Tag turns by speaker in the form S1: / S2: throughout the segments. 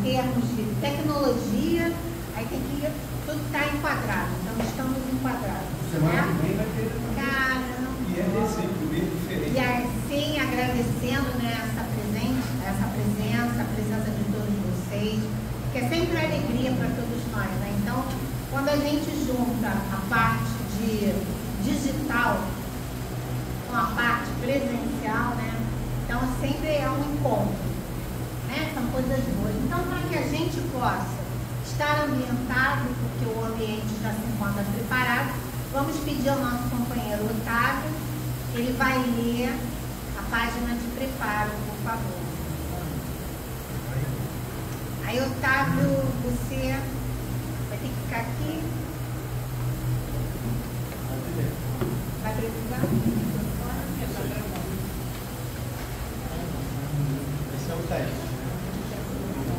S1: termos de tecnologia, aí tem que tudo estar enquadrado, então estamos enquadrados.
S2: Semana que vem vai ter.
S1: Caramba!
S2: E é desse primeiro diferente.
S1: E assim, agradecendo, né, essa presença, a presença de todos vocês, que é sempre alegria para todos nós, né? Então, quando a gente junta a parte de digital com a parte presencial, né? Então sempre é um encontro, né? São coisas boas. Então, para que a gente possa estar ambientado, porque o ambiente já se encontra preparado, vamos pedir ao nosso companheiro Otávio, que ele vai ler a página de preparo, por favor. Aí, Otávio, você vai ter que ficar aqui. Vai precisar?
S2: Esse é o teste.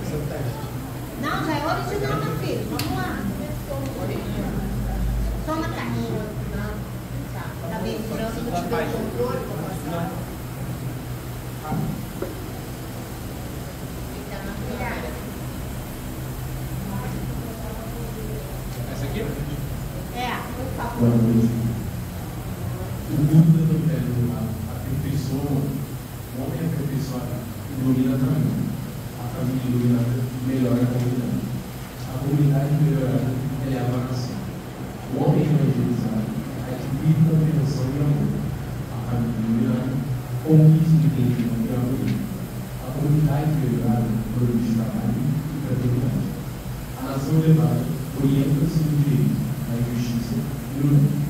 S2: Esse é o teste.
S1: Não, já é original, meu filho. Vamos lá. Só na caixa. Tá bem, pronto, vou te dar o controle, vou passar. Fica na virada.
S2: Essa aqui?
S1: É, por favor.
S3: Boa noite. O mundo do Evangelho aperfeiçoa, o homem aperfeiçoado ilumina também. A família iluminada melhora a comunidade. A comunidade melhorada eleva a nação. O homem evangelizado adquire compreensão e amor. A família iluminada conquista entendimento e harmonia. A comunidade melhorada produz trabalho e fraternidade. A nação elevada orienta-se no direito, na justiça e no bem.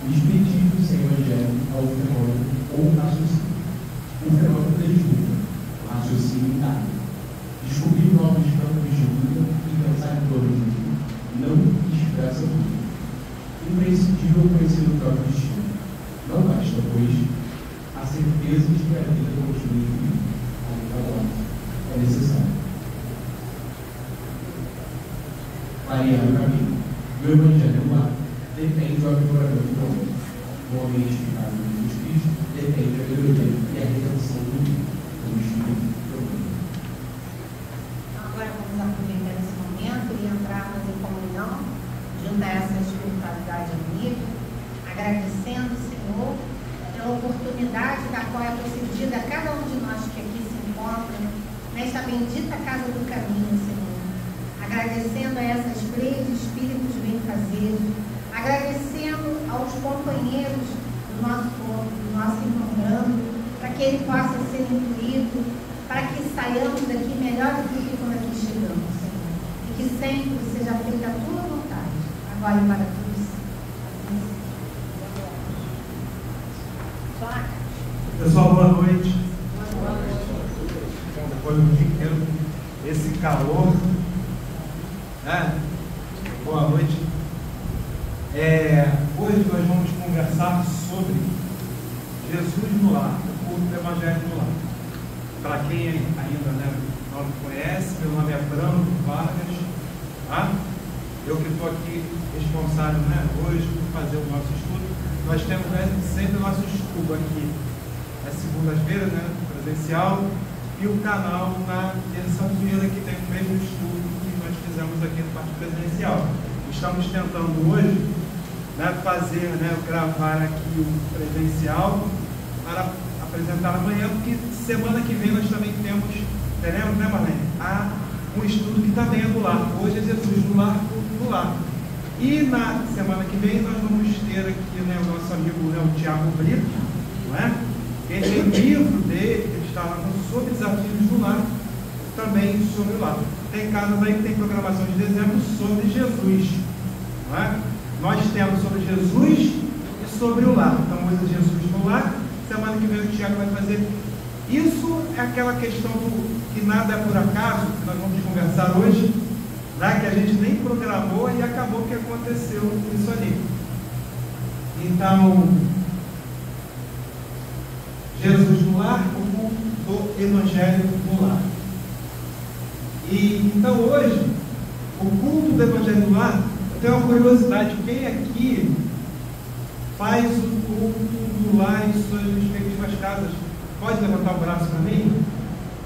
S3: Expeditivo sem evangelho ao fenômeno ou raciocínio. O fenômeno desculpa, o raciocínio indaga. Descobrir novos campos de luta e pensar em torno de tudo, não expressa tudo. Imprescindível conhecer o próprio destino. Não basta, pois, a certeza de que a vida continua em vida. É necessário. Clarear o caminho. O evangelho lá depende do aprimoramento do homem. O homem edificado em Jesus Cristo depende da melhoria e a redenção do Espírito do mundo.
S1: Então, agora vamos aproveitar esse momento e entrarmos em comunhão junto a essa espiritualidade amiga, agradecendo o Senhor pela oportunidade da qual é concedida a cada um de nós que aqui se encontra nesta bendita casa do caminho, Senhor. Agradecendo a essas três espíritos benfazejos, agradecendo aos companheiros do nosso corpo, do nosso irmão Brando, para que ele possa ser incluído, para que saiamos daqui melhores do que quando aqui chegamos, Senhor. E que sempre seja feita a tua vontade, agora e para todos.
S4: Pessoal, boa noite.
S1: Boa noite.
S4: Depois do dia inteiro, esse calor, né? Boa noite. Hoje nós vamos conversar sobre Jesus no lar, o culto do Evangelho no lar. Para quem ainda não me conhece, meu nome é Brando Vargas, tá? Eu que estou aqui responsável, hoje por fazer o nosso estudo. Nós temos sempre o nosso estudo aqui, às segundas-feiras, presencial, e o canal na terça-feira, que tem o mesmo estudo que nós fizemos aqui no parte presencial. Estamos tentando hoje gravar aqui o presencial para apresentar amanhã, porque semana que vem nós também teremos, Marlene? Um estudo que também é do lar. Hoje é Jesus do lar, do lar. E na semana que vem nós vamos ter aqui o nosso amigo o Tiago Brito, não é? Ele tem um livro dele, que está lá sobre desafios do lar, também sobre o lar. Tem casas aí que tem programação de dezembro sobre Jesus, não é? Nós temos sobre Jesus e sobre o lar. Então hoje é Jesus no lar, semana que vem o Tiago vai fazer. Isso é aquela questão que nada é por acaso, que nós vamos conversar hoje, né? Que a gente nem programou e acabou que aconteceu isso ali. Então, Jesus no lar, o culto do Evangelho no lar. E então hoje, o culto do Evangelho no lar, eu tenho uma curiosidade, quem aqui faz o culto do lar em suas respectivas casas? Pode levantar o braço para mim?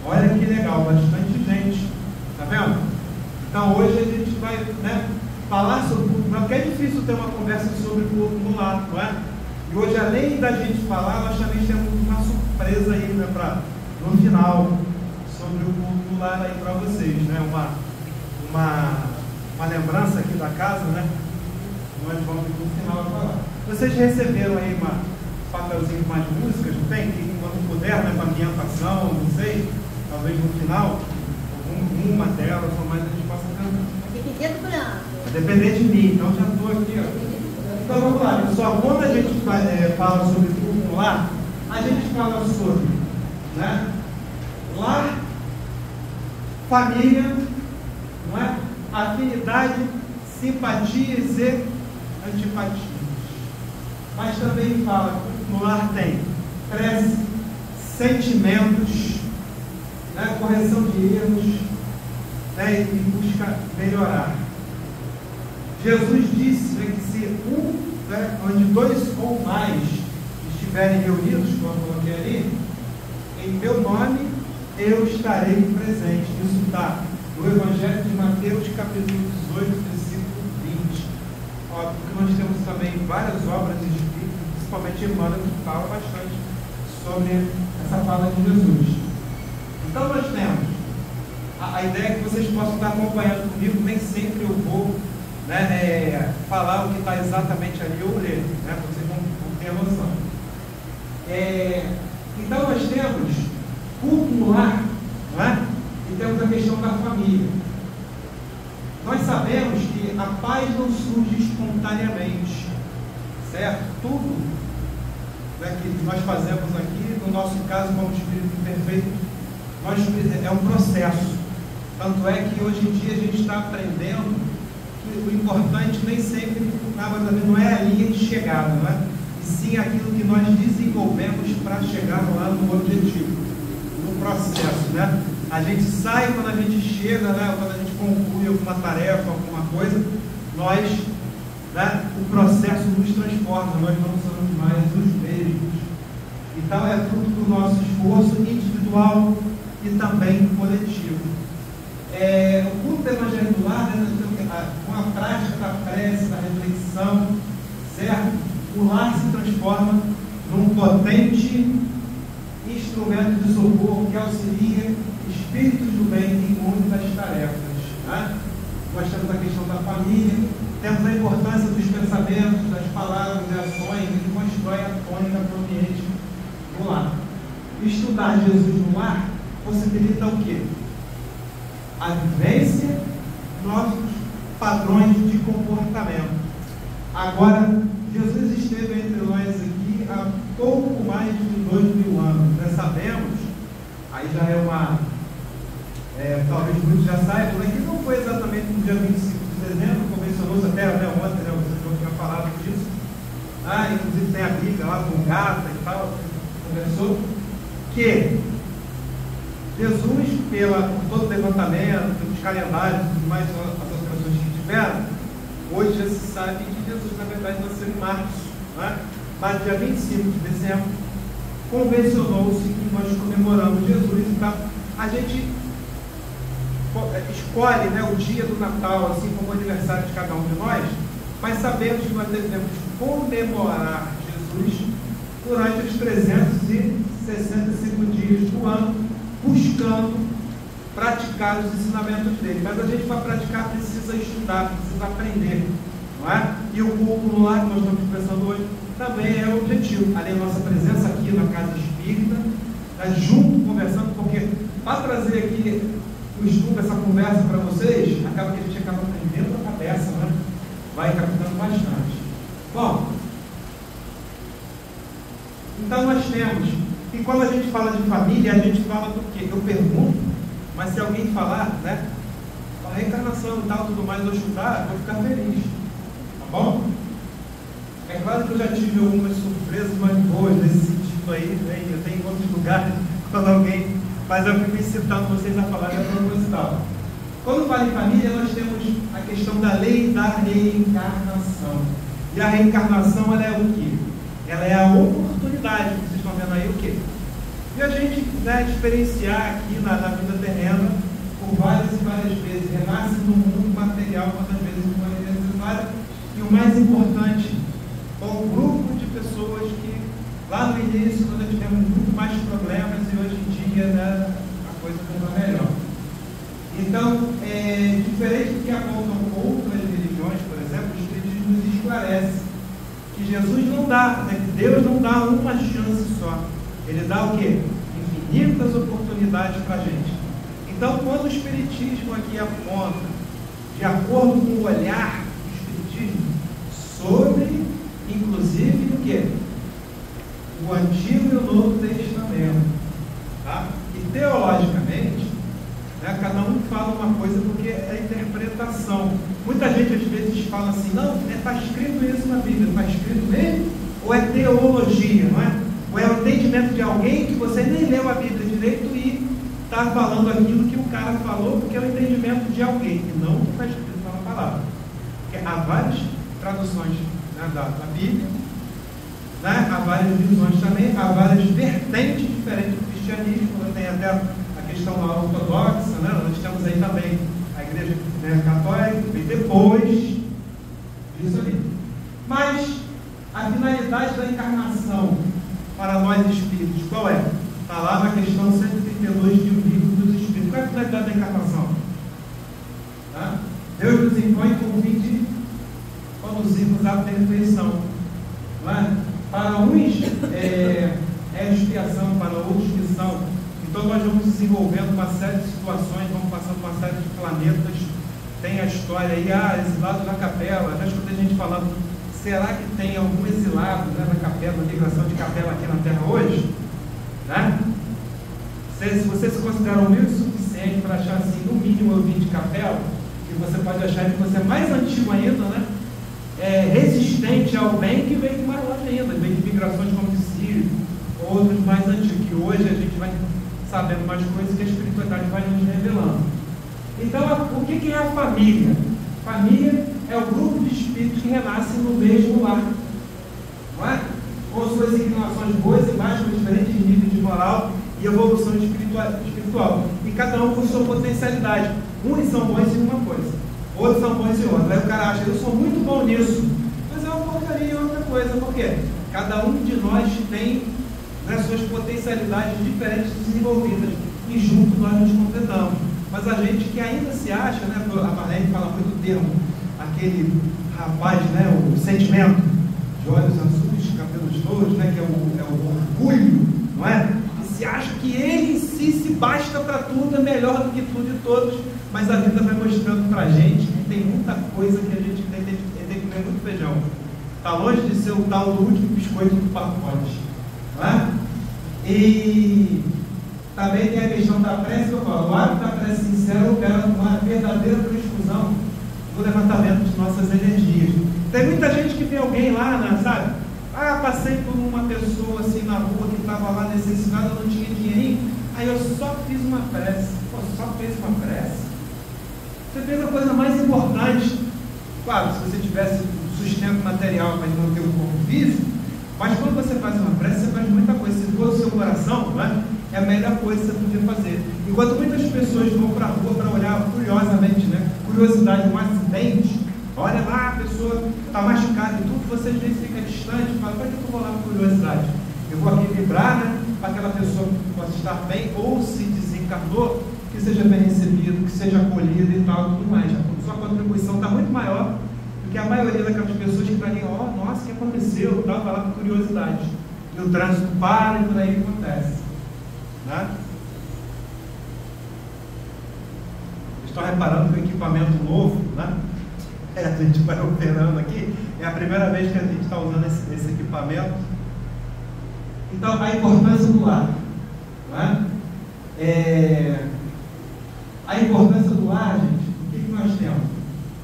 S4: Olha que legal, bastante gente, tá vendo? Então hoje a gente vai, né, falar sobre culto, porque é difícil ter uma conversa sobre culto no lar, não é? E hoje, além da gente falar, nós também temos uma surpresa aí, né, no final, sobre o culto no lar aí para vocês, né? Uma lembrança aqui da casa, né? Nós vamos no final falar. Vocês receberam aí um papelzinho com as músicas, não tem? Que quando puder, né, para ambientação, não sei, talvez no final, uma delas ou mais a gente possa cantar. Depender de mim, então já estou aqui, ó. Então vamos lá, pessoal, quando a gente fala sobre culto no lar, a gente fala sobre, né, lar, família, não é? Afinidade, simpatias e antipatias. Mas também fala que no lar tem prece, sentimentos, né, correção de erros, né, e busca melhorar. Jesus disse, né, que se onde dois ou mais estiverem reunidos, como eu coloquei ali, em meu nome eu estarei presente. Isso está no Evangelho de Mateus, capítulo 18, versículo 20. Óbvio que nós temos também várias obras escritas, principalmente Emmanuel, que fala bastante sobre essa fala de Jesus. Então nós temos a ideia é que vocês possam estar acompanhando comigo, nem sempre eu vou, né, falar o que está exatamente ali ou ler, né, vocês vão ter a noção. Então nós temos culto no lar, não é? E temos a questão da família. Nós sabemos que a paz não surge espontaneamente, certo? Tudo, né, que nós fazemos aqui, no nosso caso, como Espírito Perfeito, é um processo. Tanto é que hoje em dia a gente está aprendendo que o importante nem sempre não é a linha de chegada, não é? E sim aquilo que nós desenvolvemos para chegar lá no objetivo, no processo, né? A gente sai quando a gente chega, né? Quando a gente conclui alguma tarefa, alguma coisa, nós, né, o processo nos transforma, nós não somos mais os mesmos. Então é fruto do nosso esforço individual e também coletivo. O culto evangelho do lar, né, com a prática da prece, da reflexão, certo? O lar se transforma num potente instrumento de socorro que auxilia espíritos do bem em muitas tarefas, né? Nós temos a questão da família, temos a importância dos pensamentos, das palavras e ações que constrói a tônica para o ambiente do lar. Estudar Jesus no lar possibilita o quê? A vivência dos nossos padrões de comportamento. Agora, Jesus esteve entre nós aqui há pouco mais de 2000 anos. Nós sabemos, aí já talvez muitos já saibam, né, que não foi exatamente no dia 25 de dezembro, convencionou-se até ontem, né, vocês não tinham falado disso. Inclusive tem a Bíblia lá com gata e tal, conversou, que Jesus, por todo o levantamento, pelos calendários e mais as operações que tiveram, hoje já se sabe que Jesus, na verdade, nasceu em março, né? Mas dia 25 de dezembro, convencionou-se que nós comemoramos Jesus. Então, a gente escolhe, né, o dia do Natal, assim como o aniversário de cada um de nós, mas sabemos que nós devemos comemorar Jesus durante os 365 dias do ano, buscando praticar os ensinamentos dele. Mas a gente, para praticar, precisa estudar, precisa aprender, não é? E o culto no lar que nós estamos pensando hoje também é o objetivo. Além da nossa presença aqui na Casa Espírita, junto, conversando, porque para trazer aqui o estudo, essa conversa para vocês, acaba que a gente acaba aprendendo a cabeça, né? Vai captando bastante. Bom, então nós temos, e quando a gente fala de família, a gente fala do quê? Eu pergunto, mas se alguém falar, né, a reencarnação e tal, tudo mais, eu estudar, eu vou ficar feliz, tá bom? É claro que eu já tive algumas surpresas mais boas nesse sentido aí, né? Eu tenho em outros lugares, quando alguém, mas eu fico incitando vocês a falar de proposital. Quando fala em família, nós temos a questão da lei da reencarnação. E a reencarnação, ela é o quê? Ela é a oportunidade, vocês estão vendo aí o quê? E a gente, né, experienciar aqui na vida terrena por várias e várias vezes, renasce no mundo material quantas vezes for necessário. E o mais importante, com um grupo de pessoas que lá no início, quando tivemos muito mais problemas, e hoje em dia, né, a coisa não está melhor. Então, diferente do que apontam outras religiões, por exemplo, o Espiritismo nos esclarece que Jesus não dá, né, que Deus não dá uma chance só. Ele dá o quê? Infinitas oportunidades para a gente. Então, quando o Espiritismo aqui aponta, de acordo com o olhar do Espiritismo, sobre, inclusive, o quê? O Antigo e o Novo Testamento. Tá? E teologicamente, né, cada um fala uma coisa porque é interpretação. Muita gente às vezes fala assim, não, está escrito isso na Bíblia, está escrito mesmo? Ou é teologia, não é? Ou é o entendimento de alguém que você nem leu a Bíblia direito e está falando aquilo que o cara falou, porque é o entendimento de alguém, e não o que está escrito na palavra. Porque há várias traduções, né, da Bíblia, né, há várias visões também, há várias vertentes diferentes do cristianismo, tem até a questão da ortodoxa, né, nós temos aí também a igreja, né, católica, e depois disso ali. Mas a finalidade da encarnação para nós espíritos, qual é? Está lá na questão 132 de O Livro dos Espíritos. Qual é a finalidade da encarnação? Tá? Deus nos impõe com fim de conduzirmos à perfeição. Não é? Para uns é expiação, para outros missão. Então nós vamos desenvolvendo uma série de situações, vamos passando uma série de planetas. Tem a história aí, exilado na capela. Já escutei gente falando, será que tem algum exilado, né, na capela, na migração de capela aqui na Terra hoje? Né? Se você se considera humilde o suficiente para achar assim, no mínimo eu vim de capela, que você pode achar que você é mais antigo ainda, né? Resistente ao bem, que veio mais longe ainda, veio de migrações como de Sírio, outros mais antigos, que hoje a gente vai sabendo mais coisas que a espiritualidade vai nos revelando. Então, o que é a família? Família é o grupo de espíritos que renascem no mesmo lar, não é? Com suas inclinações boas e más, com diferentes níveis de moral e evolução espiritual. E cada um com sua potencialidade. Uns são bons em uma coisa, outros são bons em outra. Aí o cara acha, eu sou muito bom nisso, mas é uma porcaria em outra coisa. Por quê? Cada um de nós tem, né, suas potencialidades diferentes desenvolvidas e juntos nós nos completamos. Mas a gente que ainda se acha, né, a Marlene fala muito do termo, aquele rapaz, né, o sentimento de olhos azuis, cabelos louros, né, que é o orgulho, não é? Que se acha que ele em si se basta para tudo, é melhor do que tudo e todos, mas a vida vai mostrando para a gente que tem muita coisa que a gente tem que comer muito feijão. Está longe de ser o tal do último biscoito do pacote, não é? E também tem a questão da prece, que eu falo, o hábito da prece sincera opera uma verdadeira transfusão no levantamento de nossas energias. Tem muita gente que vê alguém lá, né, sabe? Passei por uma pessoa assim na rua que estava lá necessitada, não tinha dinheirinho, aí eu só fiz uma prece. Pô, só fez uma prece? Você fez a coisa mais importante. Claro, se você tivesse sustento material para manter o corpo físico, mas quando você faz uma prece, você faz muita coisa. Se for o seu coração, né, é a melhor coisa que você podia fazer. Enquanto muitas pessoas vão para a rua para olhar curiosamente, né, curiosidade, um acidente, olha lá, a pessoa está machucada e tudo, você às vezes fica distante, fala, para que eu vou lá por curiosidade? Eu vou aqui vibrar, né, para aquela pessoa possa estar bem, ou se desencarnou, que seja bem recebido, que seja acolhido e tal, tudo mais. A sua contribuição está muito maior do que a maioria daquelas pessoas que estão ali, nossa, o que aconteceu? Vai lá por curiosidade. E o trânsito para e por aí acontece. Né? Estou reparando que o equipamento novo, né? A gente vai operando aqui, é a primeira vez que a gente está usando esse equipamento. Então, a importância do lar, né? A importância do lar, gente, o que nós temos?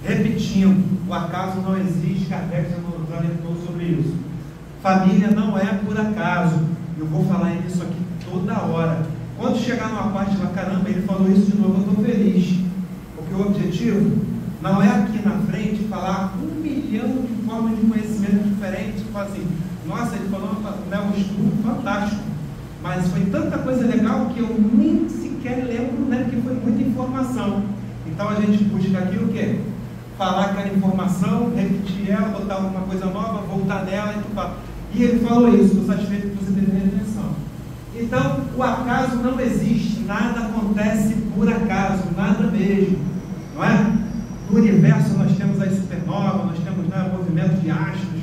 S4: Repetindo, o acaso não existe, Kardec já nos alertou sobre isso. Família não é por acaso. Eu vou falar isso aqui toda hora. Quando chegar numa parte lá, caramba, ele falou isso de novo, eu estou feliz. Porque o objetivo não é aqui na frente falar 1 milhão de formas de conhecimento diferentes. Tipo assim, nossa, ele falou um estudo fantástico, mas foi tanta coisa legal que eu nem sequer sequer lembro, né, porque foi muita informação. Então a gente busca aqui o quê? Falar aquela informação, repetir ela, botar alguma coisa nova, voltar nela e tu fala. E ele falou isso, estou satisfeito que você teve retenção. Então, o acaso não existe, nada acontece por acaso, nada mesmo, não é? No universo nós temos as supernovas, nós temos, né, movimentos de astros,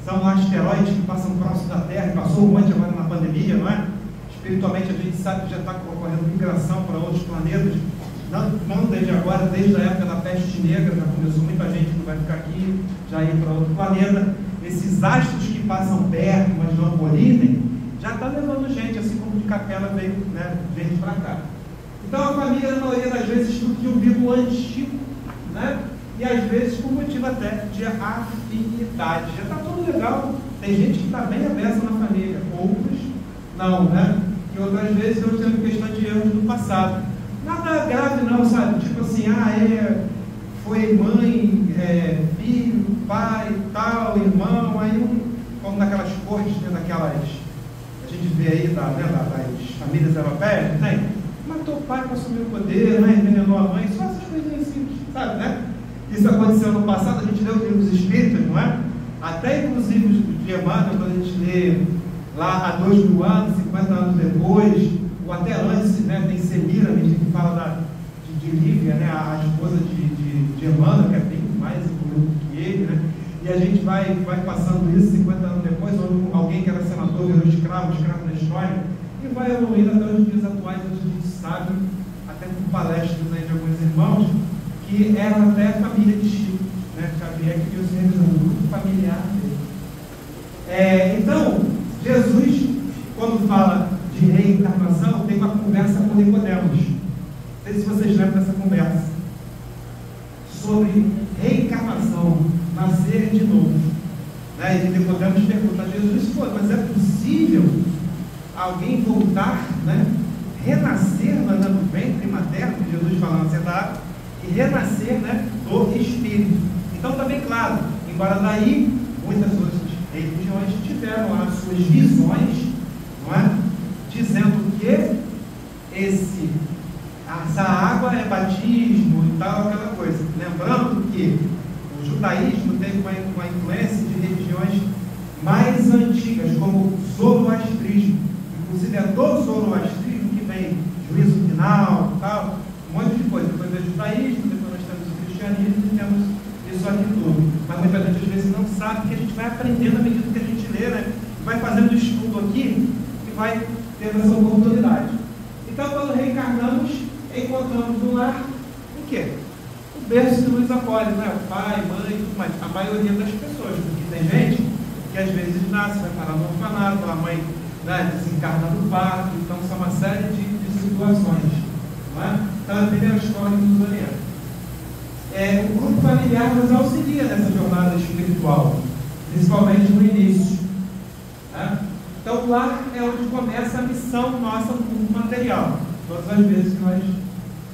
S4: são asteroides que passam próximo da Terra, passou um monte agora na pandemia, não é? Espiritualmente a gente sabe que já está ocorrendo migração para outros planetas, não desde agora, desde a época da peste negra, já começou muita gente que vai ficar aqui, já ir para outro planeta. Esses astros que passam perto, mas não colidem, já está levando gente, assim como de Capela veio, né, gente para cá. Então a família, na maioria das vezes, estuda de um vínculo antigo, né? E às vezes por motivo até de afinidade. Já está tudo legal, tem gente que está bem aberta na família, outros não, né? E outras vezes eu tenho questão de erros do passado. Nada grave não, sabe? Tipo assim, foi mãe, filho, pai, tal, irmão, aí como naquelas cortes, né, daquelas, a gente vê aí das famílias europeias, não tem? Matou o pai para assumir o poder, né? Envenenou a mãe, só essas coisinhas simples, sabe, né? Isso aconteceu no passado, a gente lê o livro dos Espíritos, não é? Até inclusive os de Emmanuel, quando a gente lê lá há 2000 anos, 50 anos depois, ou até antes, né, tem Semíramis, que fala de Lívia, né, a esposa de Emmanuel, que é bem mais evoluído que ele, né? E a gente vai passando isso 50 anos depois, onde alguém que era senador virou escravo na história, e vai evoluindo até os dias atuais, onde a gente sabe, até com palestras aí de alguns irmãos, que era até a família de Chico, né? Xavier, que viu se realizando um grupo familiar dele. Então, Jesus, quando fala de reencarnação, tem uma conversa com Nicodemos. Não sei se vocês lembram dessa conversa sobre reencarnação, nascer de novo, né? E Nicodemos pergunta a Jesus: mas é possível alguém voltar, né? Renascer no ventre materno, que Jesus fala na cidade, e renascer, né, do Espírito. Então está bem claro, embora daí muitas outras religiões tiveram as suas visões, não é? Dizendo que essa água é batismo e tal, aquela coisa. Lembrando que o judaísmo teve uma influência de religiões mais antigas, como o zoroastrismo. Inclusive é do zoroastrismo que vem juízo final e tal, um monte de coisa. Depois é o judaísmo, depois nós temos o cristianismo e temos isso aqui tudo. Mas muita gente às vezes não sabe, que a gente vai aprendendo à medida que a gente lê, né? Vai fazendo estudo aqui e vai tendo essa oportunidade. Então, quando reencarnamos, encontramos no lar o quê? O berço que nos acolhe, né? O pai, mãe, tudo mais. A maioria das pessoas, porque tem gente que às vezes nasce, vai parar no orfanato, a mãe, né, desencarna no parto, então são uma série de situações, não é? Então, a primeira escola que nos orienta. O grupo familiar nos auxilia nessa jornada espiritual, principalmente no início, né? Então, o lar é onde começa a missão nossa no mundo material. Todas as vezes que nós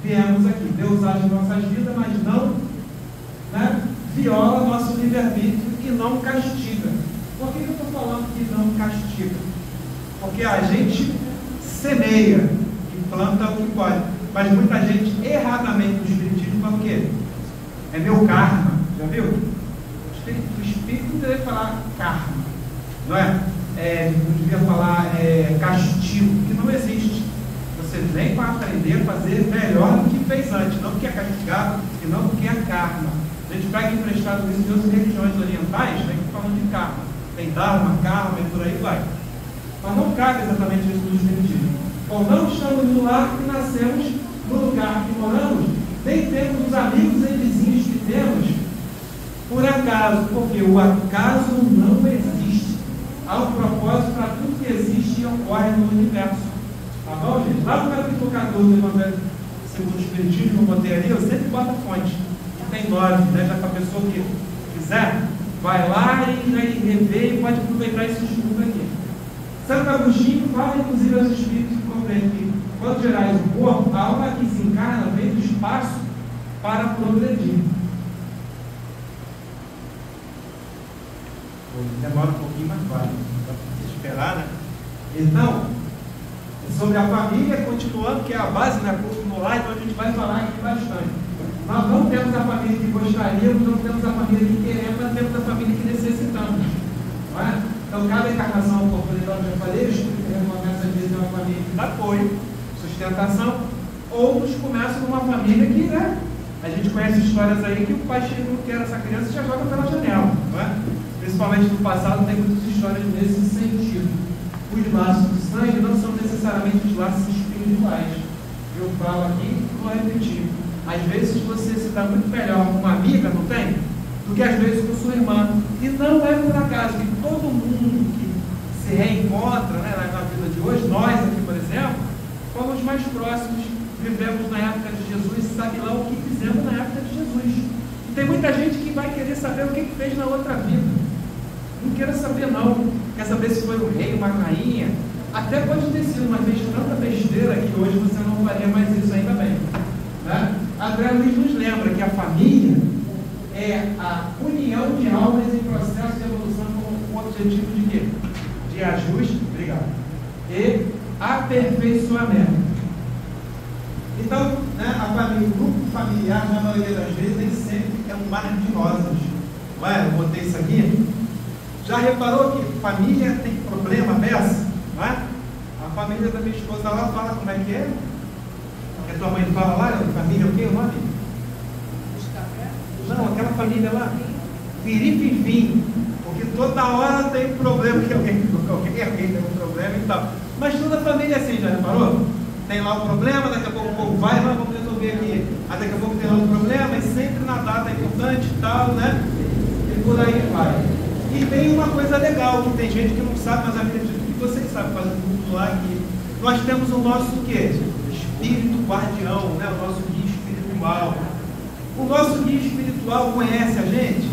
S4: viemos aqui, Deus age em nossas vidas, mas não, né, viola nosso livre-arbítrio e não castiga. Por que eu estou falando que não castiga? Porque a gente semeia e planta o que pode, mas muita gente erradamente no espiritismo fala o quê? É meu karma, já viu? O espírito deve falar karma, não é? Não devia falar castigo, que não existe. Você vem para aprender a fazer melhor do que fez antes, não porque é castigado e não porque é karma. A gente pega emprestado isso de outras religiões orientais, né, que falam de karma. Tem dharma, karma e por aí vai. Mas não cabe exatamente isso do espiritismo. Ou não estamos no lar que nascemos, no lugar que moramos, nem temos os amigos e vizinhos que temos por acaso, porque o acaso não existe. Há um propósito para tudo que existe e ocorre no universo. Tá bom, gente? Lá no capítulo 14 do Evangelho segundo o Espiritismo, eu botei ali, eu sempre boto a fonte. Tem 9, né? Já para a pessoa que quiser, vai lá e rever e pode aproveitar esse estudo aqui. Santo Agostinho fala, inclusive, aos espíritos que compreendem que, quando gerais o corpo, a alma que se encarna vem do espaço para progredir. Demora um pouquinho, mas vale. Dá para esperar, né? Então, sobre a família, continuando, que é a base, né, no lar, então a gente vai falar aqui bastante. Nós não temos a família que gostaríamos, não temos a família que queremos, mas temos a família que necessitamos. Não é? Então, cada encarnação, a oportunidade, eu já falei, o Espírito recomeça às vezes é uma família que dá apoio, sustentação, outros começam numa família que, né, a gente conhece histórias aí que o pai chega e não quer essa criança e já joga pela janela, não é? Principalmente no passado, tem muitas histórias nesse sentido. Os laços de sangue não são necessariamente os laços espirituais. Eu falo aqui, vou repetir. Às vezes você se dá muito melhor com uma amiga, não tem? Do que às vezes com sua irmã. E não é por acaso que todo mundo que se reencontra, né, na vida de hoje, nós aqui, por exemplo, fomos mais próximos, vivemos na época de Jesus, sabe lá o que fizemos na época de Jesus. E tem muita gente que vai querer saber o que fez na outra vida. Não queira saber não. Quer saber se foi um rei, uma rainha? Até pode ter sido, mas fez tanta besteira que hoje você não faria mais isso, ainda bem. Né? André Luiz nos lembra que a família é a união de almas em processo de evolução com o objetivo de quê? De ajuste, obrigado, e aperfeiçoamento. Então, né, a família, o grupo familiar, na maioria das vezes, nem sempre é um mar de rosas. Não é? Eu botei isso aqui. Já reparou que família tem problema dessa? Não é? A família da minha esposa lá fala como é que é? Que a tua mãe fala lá, família o quê? O nome? Não, aquela família lá, piripivim, porque toda hora tem problema, que alguém tem um problema e tal. Mas toda família é assim, já reparou? Tem lá um problema, daqui a pouco o povo vai, mas vamos resolver aqui. Aí daqui a pouco tem outro problema, e sempre na data importante e tal, né? E por aí vai. E tem uma coisa legal, que tem gente que não sabe, mas acredito que vocês sabem, faz um culto lá, que nós temos o nosso o quê? Espírito guardião, né? O nosso guia espiritual. O nosso guia espiritual conhece a gente?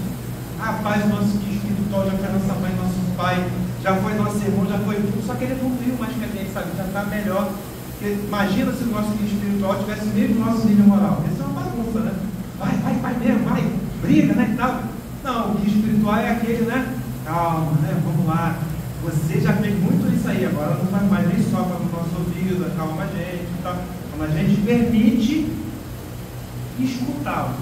S4: Rapaz, o nosso guia espiritual já foi nossa mãe, nosso pai, já foi nosso irmão, já foi tudo, só que ele evoluiu mais que a gente, sabe? Já está melhor. Porque imagina se o nosso guia espiritual tivesse mesmo nosso nível moral. Isso é uma bagunça, né? Vai mesmo, vai, briga, né? E tal. Não, o guia espiritual é aquele, né? Calma, né? Vamos lá. Você já fez muito isso aí, agora não vai mais nem sopra no nosso ouvido, acalma a gente e tal. Quando a gente permite escutá-lo.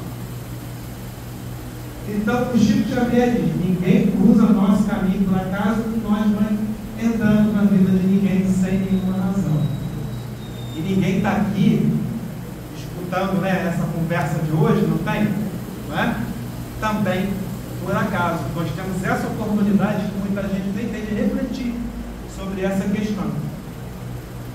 S4: Então, o Chico Xavier diz: ninguém cruza nosso caminho por acaso e nós vamos entrando na vida de ninguém sem nenhuma razão. E ninguém está aqui escutando, né, essa conversa de hoje, não tem? Não é? Também por acaso. Nós temos essa oportunidade que muita gente nem tem de refletir sobre essa questão.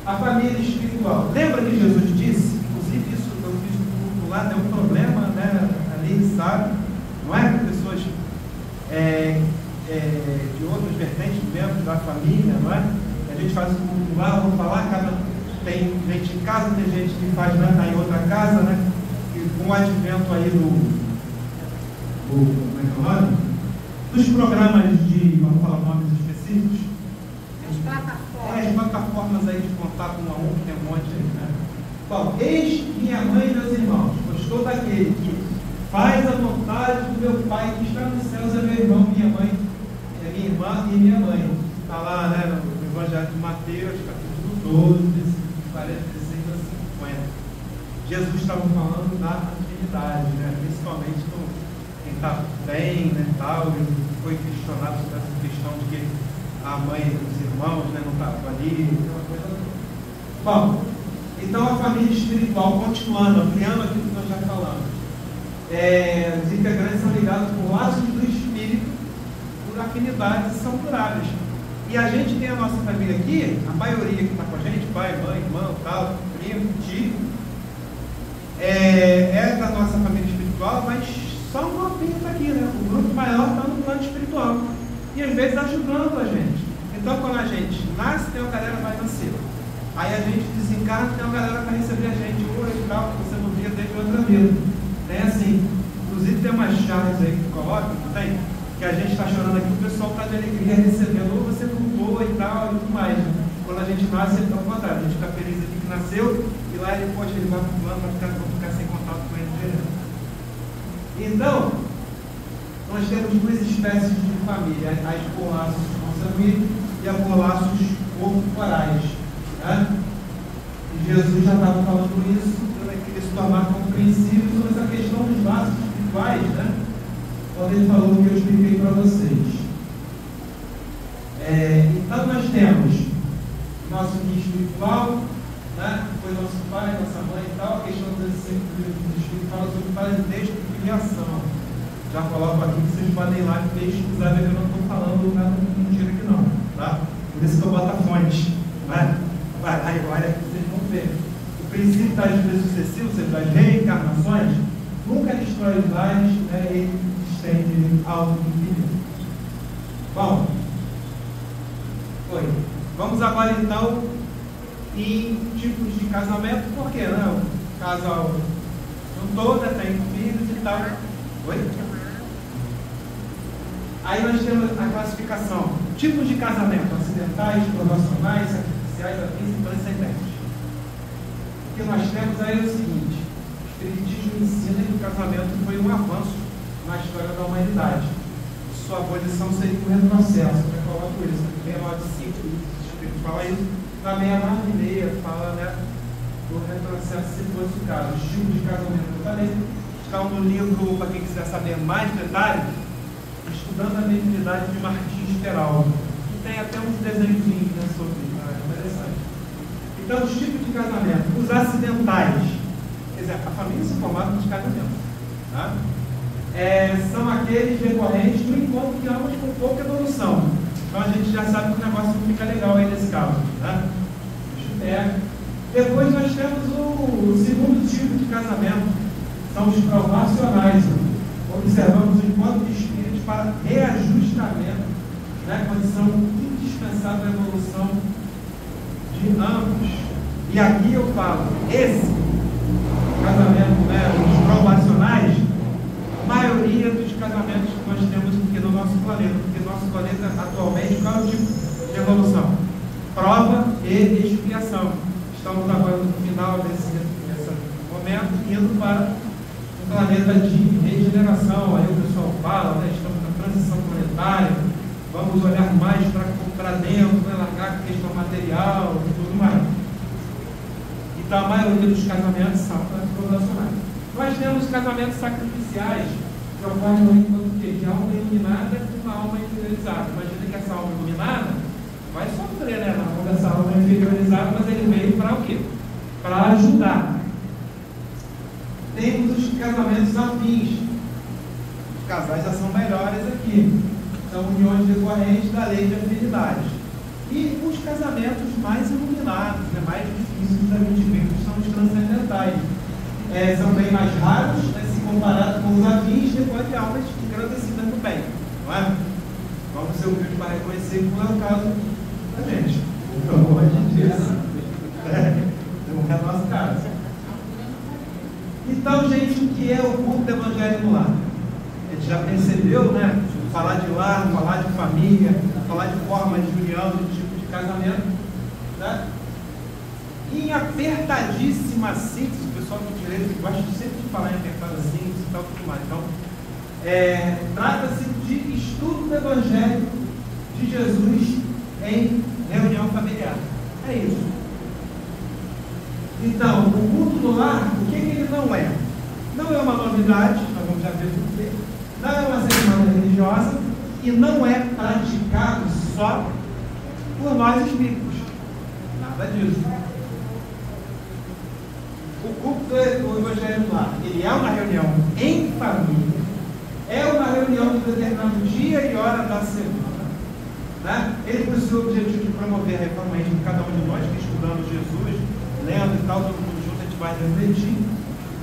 S4: A família espiritual. Lembra que Jesus disse, inclusive isso eu fiz no grupo lá, deu um problema, né, ali, sabe? Não é? Pessoas de outras vertentes, membros da família, não é? A gente faz um grupo lá, vamos falar, tem gente em casa, tem gente que faz, né, em outra casa, né? E com o advento aí como é que é o nome? Dos programas de, vamos falar nomes específicos? As plataformas aí de contato um a um, que tem um monte aí, né? Bom, eis minha mãe e meus irmãos, pois todo aquele que faz a vontade do meu Pai que está nos céus é meu irmão, minha mãe, é minha irmã e minha mãe. Está lá, né, no Evangelho de Mateus, capítulo 12, 46 a 50. Jesus estava falando da atividade, né? Principalmente quem está bem, né, tal, ele foi questionado sobre essa questão de que a mãe e os irmãos, né, não estavam ali, aquela coisa toda. Bom, então a família espiritual, continuando, ampliando aquilo que nós já falamos, os integrantes são ligados por laços do espírito, por afinidades e são duráveis. E a gente tem a nossa família aqui, a maioria que está com a gente, pai, mãe, irmão, tal, primo, tio, é da nossa família espiritual, mas só um grupinho está aqui, né? O grupo maior está no plano espiritual. E às vezes ajudando a gente. Então quando a gente nasce, tem uma galera que vai nascer. Aí a gente desencarna, tem uma galera que vai receber a gente hoje e tal, que você não via desde outra vida. É assim. Inclusive tem umas chaves aí que colocam, não tem? Que a gente está chorando aqui, o pessoal está de alegria recebendo, ou você voltou e tal, e tudo mais. Quando a gente nasce, é ao contrário. A gente fica feliz aqui que nasceu, e lá ele, poxa, ele vai para o plano, vai ficar sem contato com ele direto. Então, nós temos duas espécies de família, as por laços consanguíneos e as por laços corporais. Né? Jesus já estava falando isso, para que eles se tornassem compreensíveis sobre essa questão dos vasos espirituais, né? Quando ele falou que eu expliquei para vocês. Então nós temos nosso guia espiritual, né? Foi nosso pai, nossa mãe e tal. A questão do Espírito fala sobre parentesco e filiação. Já coloco aqui que vocês podem ir lá e pesquisar, ver que eu não estou falando nada mentira aqui não, tá? Por isso que eu boto a fonte, né? Vai lá e olha que vocês vão ver. O princípio das vezes sucessivas, ou seja, das reencarnações, nunca destrói os lares, né? Ele estende ao infinito. Bom, vamos agora então em tipos de casamento, por que não? O casal juntou, né, tem filhos e tal. Oi? Aí nós temos a classificação: tipos de casamento: acidentais, provacionais, sacrificiais, afins e transcendentes. O que nós temos aí é o seguinte: o Espiritismo ensina que o casamento foi um avanço na história da humanidade. Sua abolição seria um retrocesso. Eu coloco isso, na 695, o Espírito fala isso, na 696 fala, né, do retrocesso, se fosse o caso. Os tipos de casamento que eu falei estão no livro, para quem quiser saber mais detalhes, Estudando a Mediunidade de Martins Peralta, que tem até uns desenhozinhos, né, sobre isso, é interessante. Então, os tipos de casamento: os acidentais, quer dizer, a família se formava nos casamentos, tá? São aqueles decorrentes do encontro de almas com pouca evolução. Então a gente já sabe que o negócio não fica legal aí nesse caso, né? Depois nós temos o segundo tipo de casamento, são os provacionais. Observamos o encontro de espíritos para reajustamento, né? Condição indispensável à evolução de ambos. E aqui eu falo, esse casamento, né, os provacionais, a maioria dos casamentos que nós temos aqui no nosso planeta, porque nosso planeta atualmente, qual é o tipo de evolução? Prova e expiação. Estamos agora no final desse momento, indo para um planeta de regeneração. Aí o pessoal fala, né, estamos na transição planetária, vamos olhar mais para dentro, né, largar a questão material e tudo mais. Então a maioria dos casamentos são provacionais. Nós temos casamentos sacrificiais, que ocorrem no encontro de alma iluminada com uma alma interiorizada. Imagina que essa alma iluminada vai sofrer, né, na mão dessa alma interiorizada, mas ele veio para o quê? Para ajudar. Temos os casamentos afins. Os casais já são melhores aqui. São uniões decorrentes da lei de afinidade. E os casamentos mais iluminados, né, mais difíceis da gente ver, que são os transcendentais. São bem mais raros, né, se comparado com os afins, depois de almas engrandecidas do bem, não é? Vamos ser humildes para reconhecer que não é o caso da gente. Pelo amor de Deus. Não é o nosso caso. Então, gente, o que é o culto do Evangelho no lar? A gente já percebeu, né? Falar de lar, falar de família, falar de forma de união, de tipo de casamento, né? Em apertadíssima síntese, o pessoal do direito gosta sempre de falar em apertada síntese e tal, tudo mais. Então, trata-se de estudo do Evangelho de Jesus em reunião familiar. É isso. Então, o culto no lar, o que ele não é? Não é uma novidade, nós vamos já ver por quê. Não é uma cerimônia religiosa e não é praticado só por nós espíritos. Nada disso. O culto do Evangelho no lar, ele é uma reunião em família, é uma reunião de determinado dia e hora da semana, né? Ele possui o objetivo de promover a reforma íntima de cada um de nós, que estudando Jesus, lendo e tal, todo mundo junto, a gente vai refletir,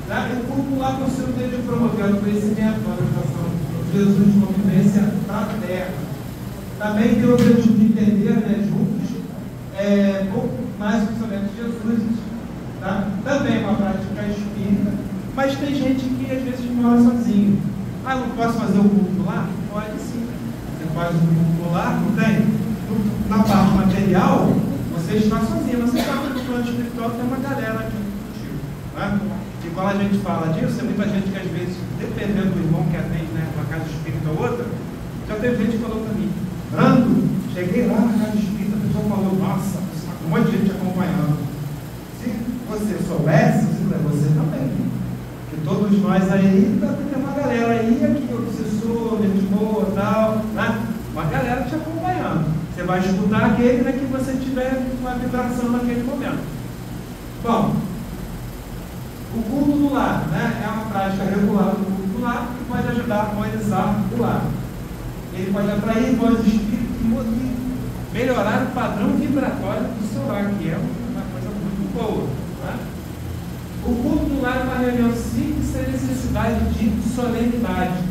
S4: né? O culto lá possui o objetivo de promover o conhecimento, a educação de Jesus, convivência fraterna. Também tem o objetivo de entender, né, juntos, um pouco mais o pensamento de Jesus. Tá? Também é uma prática espírita, mas tem gente que às vezes mora sozinho. Ah, não posso fazer o culto lá? Pode sim. Você faz o culto lá, não tem? Na parte material, você está sozinho, você sabe que no plano espiritual tem uma galera aqui contigo. Né? E quando a gente fala disso, tem muita gente que às vezes, dependendo do irmão que atende, né, uma casa espírita ou outra, já teve gente que falou para mim: Brando, cheguei lá na casa espírita, a pessoa falou: nossa, um monte de gente acompanhando. Sim. soubesse, você também. Que todos nós aí, tem uma galera aí, aqui, obsessor, gente boa, tal, né? Uma galera te acompanhando. Você vai escutar aquele, né, que você tiver uma vibração naquele momento. Bom, o culto do lar, né, é uma prática regular do culto do lar que pode ajudar a harmonizar o lar. Ele pode atrair bons espíritos e melhorar o padrão vibratório do seu lar, que é uma coisa muito boa. Né? O culto do lar é uma reunião simples sem necessidade de solenidade.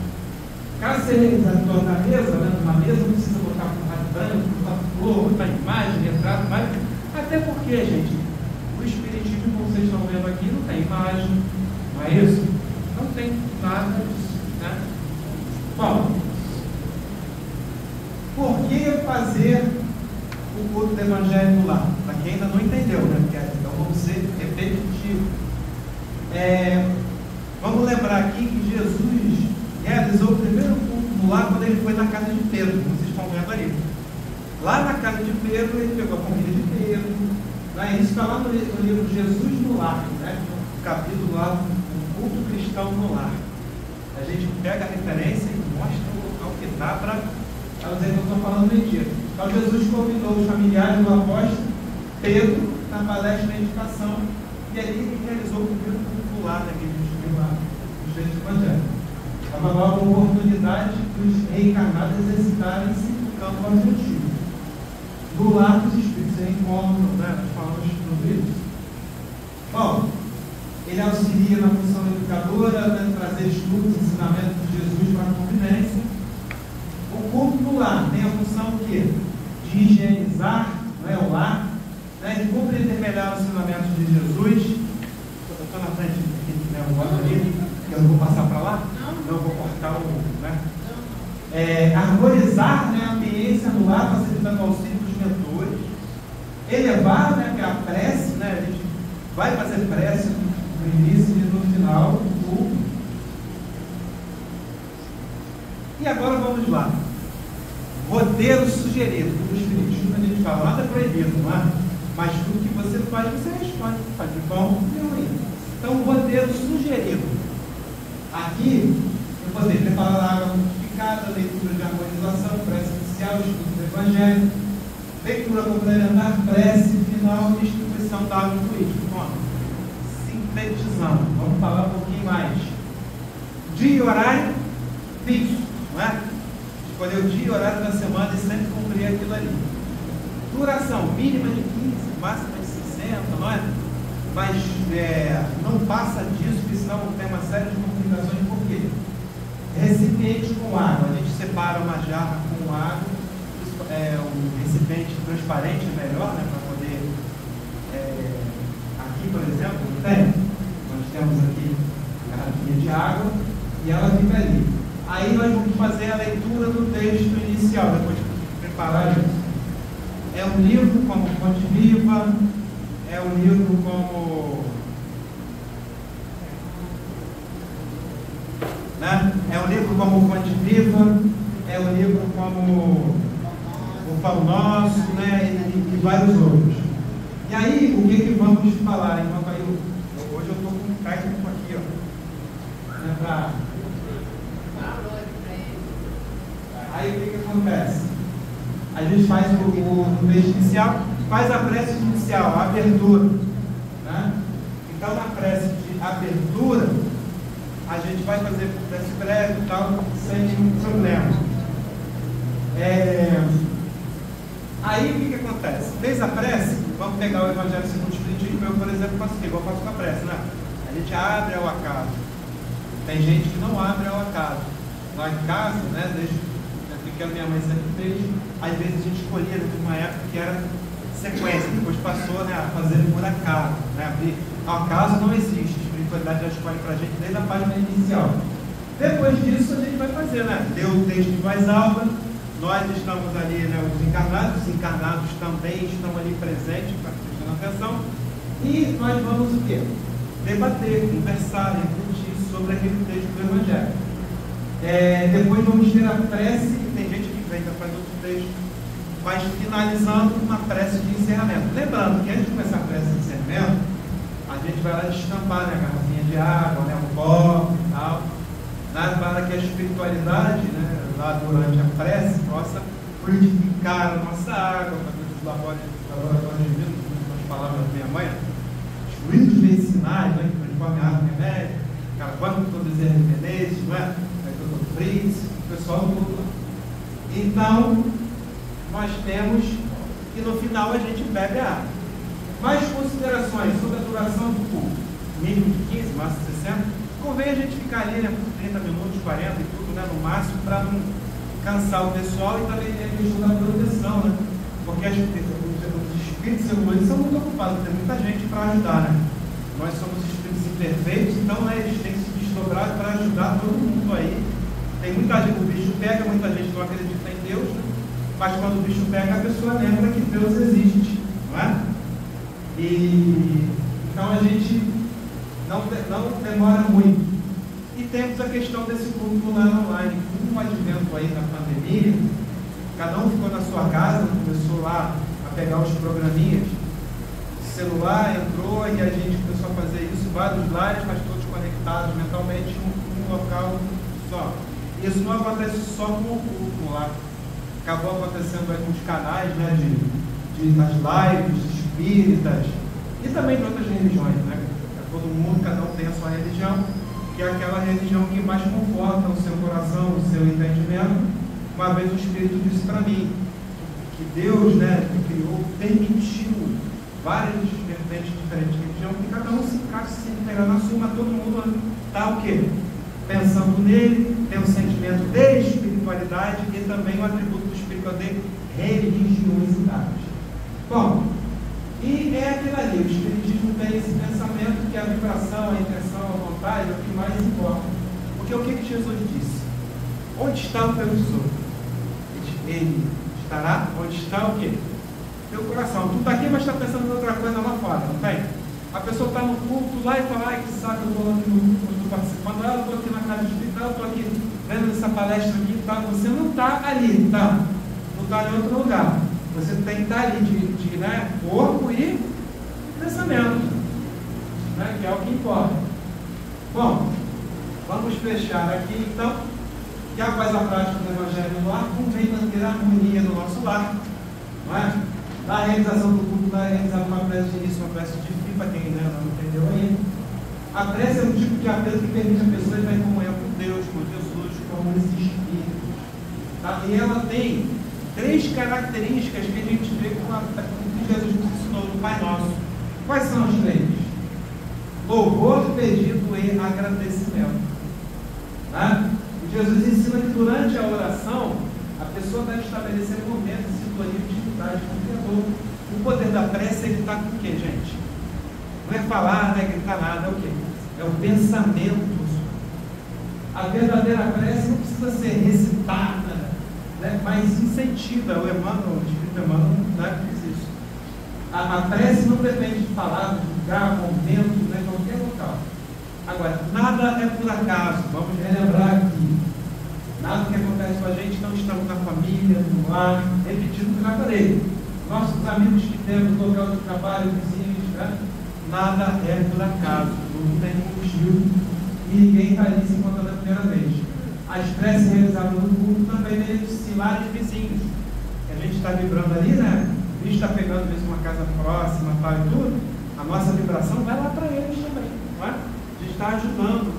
S4: Caso seja realizado em torno da mesa, né, numa mesa não precisa botar um branco, botar flor, botar imagem, retrato, mas até porque, gente, o espiritismo, como vocês estão vendo aqui, não tem imagem, não é isso? Não tem nada disso, né? Bom, por que fazer o culto do Evangelho no lar? Para quem ainda não entendeu, né? Então vamos ser repetitivos. Vamos lembrar aqui que Jesus realizou o primeiro culto no lar quando ele foi na casa de Pedro, como vocês estão vendo ali. Lá na casa de Pedro, ele pegou a família de Pedro. Né? Isso está lá no livro Jesus no Lar, né? O capítulo lá, o culto cristão no lar. A gente pega a referência e mostra o local que dá para dizer que eu estou falando mentira. Então Jesus convidou os familiares do apóstolo Pedro na palestra de meditação e ali ele realizou o primeiro culto lá daquele lá, dos três evangelhos. É uma nova oportunidade dos reencarnados exercitarem-se no campo objetivo. Do lar dos espíritos se encontram, né? Nós falamos sobre isso. Bom, ele auxilia na função educadora, né? Trazer estudos, ensinamentos de Jesus para a convivência. O culto do lar tem a função o quê? De higienizar, não é, o lar, né? De compreender melhor os ensinamentos de Jesus. Eu estou na frente aqui, né? Eu boto ali, eu não vou passar para lá? Não vou cortar o. Né? Harmonizar, né, a ambiência no lar, facilitando o auxílio dos mentores. Elevar, né, que é a prece, né? A gente vai fazer prece no início e no final do culto. E agora vamos lá. Roteiro sugerido. No Espiritismo a gente fala, nada é proibido, não é? Mas tudo que você faz, você responde. Faz de bom e ruim. Então, roteiro sugerido. Aqui, eu poder preparar a água multiplicada, leitura de harmonização, prece inicial, estudo do Evangelho, leitura complementar, prece final e distribuição da água fluídica. Bom, sintetizando, vamos falar um pouquinho mais. Dia e horário fixo, não é? Escolher o dia e horário da semana e sempre cumprir aquilo ali. Duração mínima de 15, máxima de 60, não é? Mas não passa disso, porque senão tem uma série de complicações. Por quê? Recipiente com água. A gente separa uma jarra com água, um recipiente transparente é melhor, né? Para poder. Aqui, por exemplo, nós temos aqui a garrafinha de água e ela fica ali. Aí nós vamos fazer a leitura do texto inicial, depois de preparar isso. É um livro como Fonte Viva, é um livro como. Né? É um livro como Fonte Viva, é um livro como O Pão Nosso, né? E vários outros. E aí, o que vamos falar? Enquanto aí, hoje eu estou com um técnico aqui, ó. Né, aí o que acontece? A gente faz o texto inicial, faz a prece inicial, a abertura. Né? Então, na prece de abertura, a gente vai fazer prece breve e tal, sem nenhum problema. Aí o que acontece? Fez a prece, vamos pegar o Evangelho segundo o Espiritismo. Eu, por exemplo, faço o quê? Eu faço com a prece, né? A gente abre ao acaso. Tem gente que não abre ao acaso. Lá em casa, né? Desde que a minha mãe sempre fez, às vezes a gente escolhia numa época que era sequência, depois passou, né, a fazer por acaso, né? Ao acaso não existe, a espiritualidade já escolhe para a gente desde a página inicial. Depois disso a gente vai fazer, né? Deu o texto em voz alta, nós estamos ali, né, os encarnados também estão ali presentes, prestando atenção, e nós vamos o quê? Debater, conversar, refletir sobre aquele texto do Evangelho. Depois vamos ter a prece, e tem gente que vem, faz outro texto, mas finalizando uma prece de encerramento. Lembrando que antes de começar a prece de encerramento, a gente vai lá destampar, né, a garrafinha de água, né, o copo e tal, né, para que a espiritualidade, né, lá durante a prece, possa fluidificar a nossa água, fazer os laboratórios de vida, as palavras da minha mãe, os fluidos medicinais, né, que transformam a água em remédio, carvão, todos os remédios, não é? Fritz, o pessoal todo lá. Então, nós temos que no final a gente bebe a água. Mais considerações sobre a duração do culto. Mínimo de 15, máximo de 60. Convém a gente ficar ali, né, por 30 minutos, 40 e tudo, né, no máximo, para não cansar o pessoal e também a questão da proteção, né? Porque os espíritos evoluídos são muito ocupados, tem muita gente para ajudar, né? Nós somos espíritos imperfeitos, então, né, eles têm que se desdobrar para ajudar todo mundo aí. Tem muita gente, o bicho pega, muita gente não acredita em Deus, né? Mas quando o bicho pega, a pessoa lembra que Deus existe, não é? E então a gente não demora muito. E temos a questão desse culto lá online. Com o advento aí da pandemia, cada um ficou na sua casa, começou lá a pegar os programinhas, o celular entrou e a gente começou a fazer isso, vários lares, mas todos conectados mentalmente num local só. Isso não acontece só com o culto lá. Acabou acontecendo aí com os canais, né, das lives espíritas e também de outras religiões, né? Todo mundo, cada um tem a sua religião, que é aquela religião que mais conforta o seu coração, o seu entendimento. Uma vez o Espírito disse para mim que Deus, né, que criou, permitiu várias vertentes diferentes de religião, que cada um se encaixa, se integrar na sua, mas todo mundo está o quê? Pensando nele, tem um sentimento de espiritualidade e também o atributo do espírito de religiosidade. Bom, e é aquilo ali, o espiritismo tem esse pensamento que a vibração, a intenção, a vontade é o que mais importa. Porque o que Jesus disse? Onde está o teu tesouro? Ele estará onde está o quê? Teu coração. Tu está aqui, mas está pensando em outra coisa lá fora, não tem? A pessoa está no culto lá e fala, ai que saco, eu estou aqui no culto, estou participando, eu estou aqui na casa espiritual, eu estou aqui vendo essa palestra aqui, tá? Você não está ali, tá? Não está em outro lugar. Você tem que estar ali de né, corpo e pensamento, né, que é o que importa. Bom, vamos fechar aqui então. Que após a prática do Evangelho no lar, convém manter a harmonia no nosso lar, não é? Na realização do culto, está realizada uma prece de início, uma prece de fim, para quem ainda não entendeu ainda. A prece é um tipo de apelo que permite a pessoa estar em comunhão com Deus, com Jesus, com os espíritos. Tá? E ela tem 3 características que a gente vê com que Jesus nos ensinou no Pai Nosso. Quais são as 3? Louvor, pedido e agradecimento. Tá? E Jesus ensina que durante a oração, a pessoa deve estabelecer momentos de sintonia de intimidade com o Criador. O poder da prece, ele está com o quê, gente? Não é falar, não é gritar nada, é o quê? É o pensamento. A verdadeira prece não precisa ser recitada, né, mas incentiva. O Espírito Emmanuel não diz isso. A prece não depende de palavras, de lugar, momento, né, qualquer local. Agora, nada é por acaso. Vamos relembrar aqui. Nada que acontece com a gente, não estamos na família, no lar, repetindo o que já falei. Nossos amigos que temos no local de trabalho, vizinhos, né? Nada é por acaso, tudo tem motivo e ninguém está ali se encontrando a primeira vez. As preces realizadas no culto também beneficiam lares vizinhos. A gente está vibrando ali, né? O bicho está pegando mesmo uma casa próxima, tal e tudo. A nossa vibração vai lá para eles também, não é? A gente está ajudando.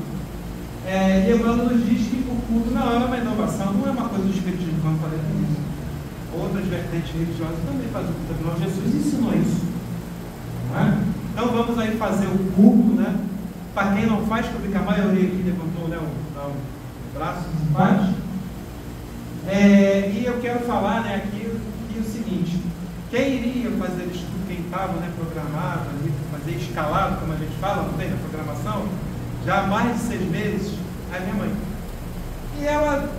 S4: E Emmanuel nos diz que o culto não é uma inovação, não é uma coisa do espiritismo, como eu falei no início. Outras vertentes religiosas também fazem o culto, afinal Jesus ensinou isso, não é? Então vamos aí fazer o culto, né? Para quem não faz, porque a maioria aqui levantou, né, o braço e faz. E eu quero falar, né, aqui o seguinte: quem iria fazer estudo, quem estava, né, programado, fazer escalado, como a gente fala, não tem na programação, já há mais de 6 meses, é minha mãe. E ela,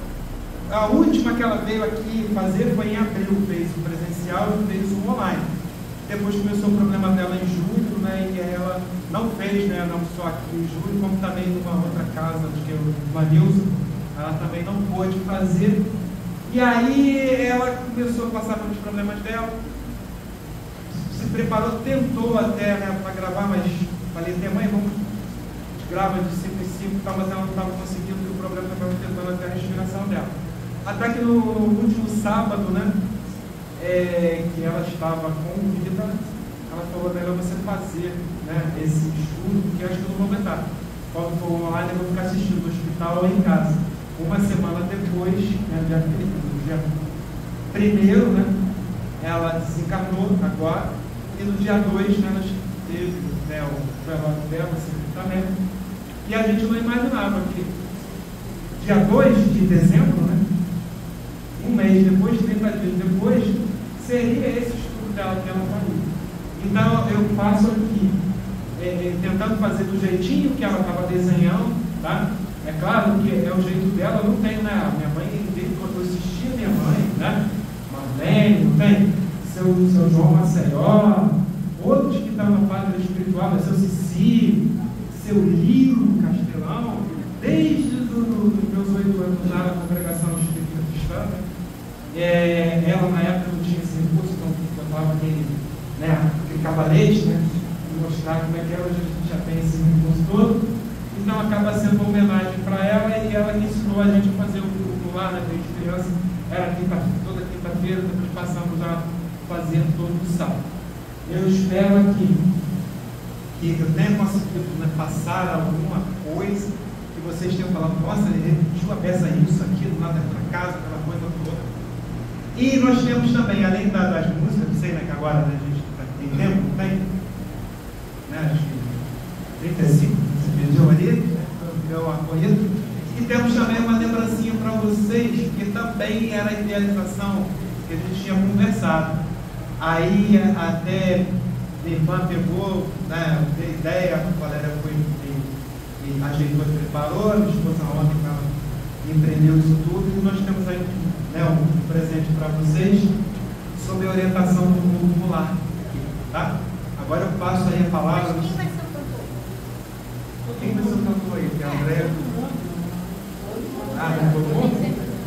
S4: a última que ela veio aqui fazer foi em abril, fez o presencial e fez o online. Depois começou o problema dela em julho, né, e ela não fez, né, não só aqui em julho, como também numa outra casa, acho que é o Manilson, ela também não pôde fazer. E aí ela começou a passar pelos problemas dela, se preparou, tentou até, né, para gravar, mas Falei, minha mãe, vamos grava de 5 em 5, mas ela não estava conseguindo, porque o problema estava afetando até a respiração dela. Até que no último sábado, né, que ela estava com vida, ela falou, melhor você fazer, né, esse estudo, porque eu acho que eu não vou aguentar. Quando for online, eu vou ficar assistindo no hospital ou em casa. Uma semana depois, né, dia 1º, né, ela desencarnou agora, e no dia 2, né, nós teve, né, o velório dela, o sepultamento, e a gente não imaginava que dia 2 de dezembro, né, um mês depois, 30 dias depois, seria esse estudo dela que ela faria. Então eu faço aqui, tentando fazer do jeitinho que ela estava desenhando, tá? É claro que é o jeito dela, não tem, né? A minha mãe, desde quando eu assistia a minha mãe, né? Marlene, não tem? Seu João Maceió, outros que estão na parte espiritual, seu Cici, seu Lilo Castelão, desde os meus 8 anos lá na congregação espírita cristã, ela na época não tinha esse recurso, então botava aquele cavalete, né? Mostrar como é que é, hoje a gente já tem esse recurso todo. Então acaba sendo uma homenagem para ela, e ela que ensinou a gente a fazer o lar, né? Desde criança, era toda quinta-feira, depois passamos a fazer todo o sábado. Eu espero aqui que eu tenha conseguido, né, passar alguma coisa que vocês tenham falado, nossa, ele repetiu a peça isso, aquilo, lá dentro da casa, aquela coisa toda. E nós temos também, além das músicas, não sei, né, que agora, né, a gente tem tempo, não tem? Né, acho que 35, você pediu ali, deu uma corrida. E temos também uma lembrancinha para vocês, que também era a idealização que a gente tinha conversado. Aí até Ivan pegou, né, a ideia, a Valéria foi e ajeitou e preparou, a minha esposa ontem empreendeu isso tudo, e nós temos aí, né, um presente para vocês sobre a orientação do mundo no lar. Tá? Agora eu passo aí a palavra.
S1: Quem vai ser o cantor?
S4: Quem vai ser o cantor aí? Que é o André? Ah, não todo mundo?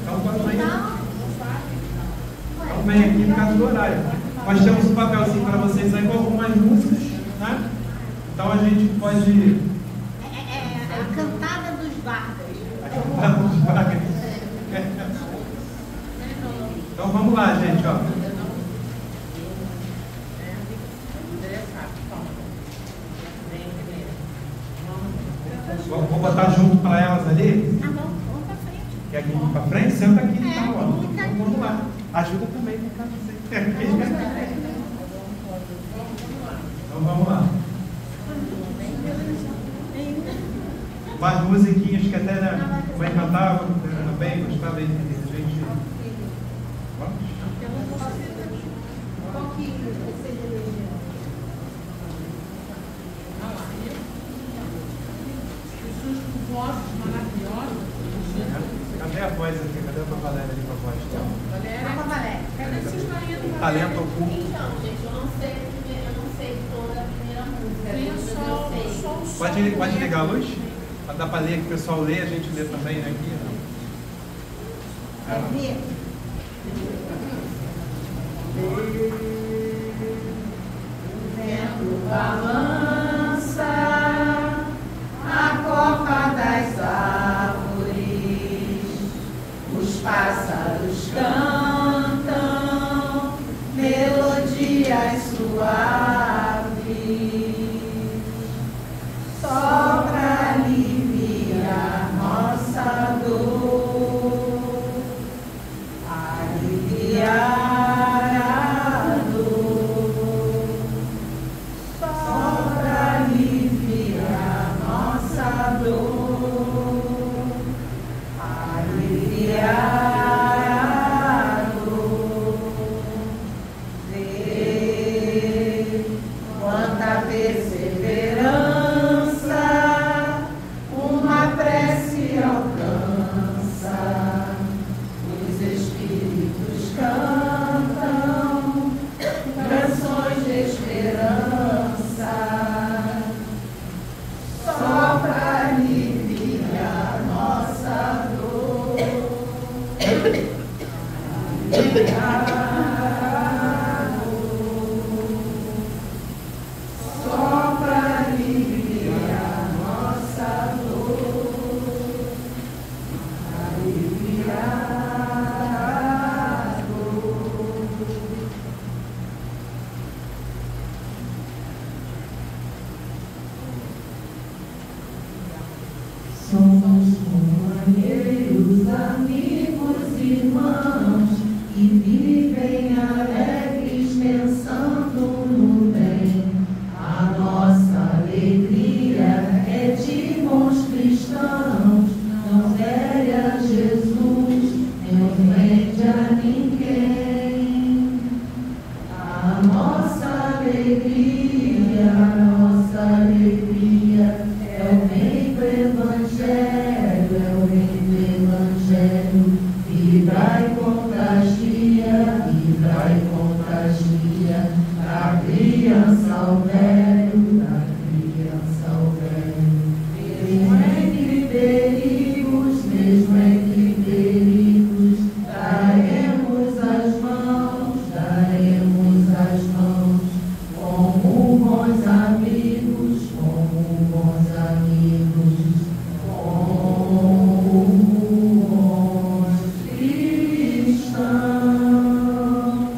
S4: Então pode vir. Então vem aqui por causa do horário. Nós temos um papelzinho para vocês aí com algumas músicas, né? Então a gente pode.
S1: É a cantada dos Vargas.
S4: Então vamos lá, gente, ó. Vou botar junto para elas ali.
S1: Ah, vamos para frente.
S4: Quer aqui para frente? Senta aqui então, ó.
S1: fica aqui.
S4: Então, vamos lá. Ajuda também, vem cá você. Então vamos lá. Umas musiquinhas que até, né, mãe cantava também, gostava de gente. Vamos?
S1: Qual que você elegeu?
S5: Vozes maravilhosas.
S4: Cadê a voz aqui? Cadê a tua Valéria ali com a voz?
S1: Vamos, Valéria.
S5: Cadê esses talentos?
S4: Talento oculto.
S6: Então, gente, eu não sei toda a primeira música.
S5: Tem
S6: Eu não sei.
S4: Pode ligar a luz? Para dar para ler, que o pessoal lê, a gente lê também, né? Aqui, né?
S1: Quer ver?
S6: O vento balança a copa das árvores, os pássaros cantam melodias suaves, só para aliviar nossa dor, aliviar a dor, só para aliviar nossa dor, aliviar a dor. Vê quanta perseverança uma prece alcança, os espíritos cantam canções de esperança, só para aliviar nossa dor, aliviar a dor, só para aliviar
S7: irmãos que vivem alegres pensando no bem. A nossa alegria é de bons cristãos, não fere a Jesus, nem ofende a ninguém. A nossa alegria é o bem do Evangelho, é o bem do Evangelho. Vibra e contagia, da criança ao velho, da criança ao velho. Mesmo entre perigos, daremos as mãos, como bons amigos, como bons cristãos.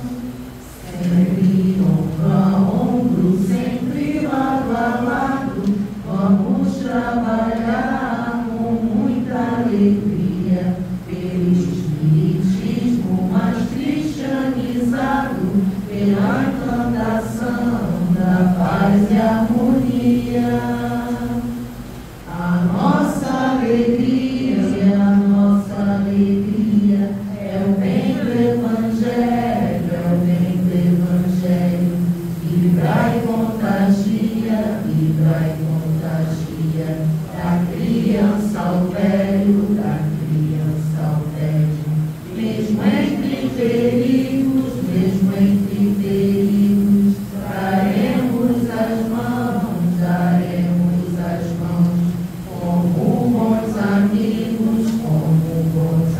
S7: Sempre ombro a ombro, sempre lado a lado, vamos trabalhar com muita alegria, pelo espiritismo mais cristianizado, pela implantação da paz e harmonia. A nossa alegria é o bem do Evangelho, vibra e contagia, da criança ao velho, mesmo entre perigos, daremos as mãos, como bons amigos, como bons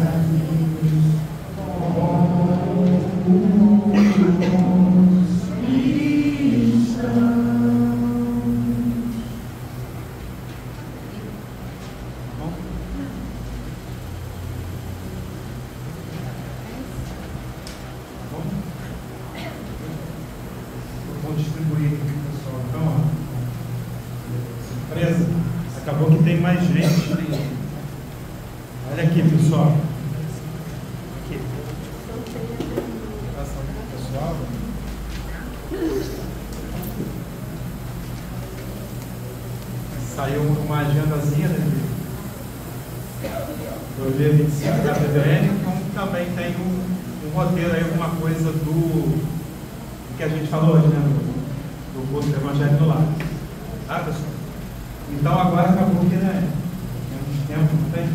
S7: cristãos.
S4: Vou distribuir aqui, pessoal. Então, ó, surpresa. Acabou que tem mais gente. Olha aqui, pessoal. Aqui. Pessoal. Saiu uma agendazinha, né? 2025 da PBN, como também tem um roteiro aí, alguma coisa do que a gente falou hoje, né? Do curso do Evangelho do Lar. Tá, pessoal? Então agora acabou que, né? Tem uns tempos, não tem? Se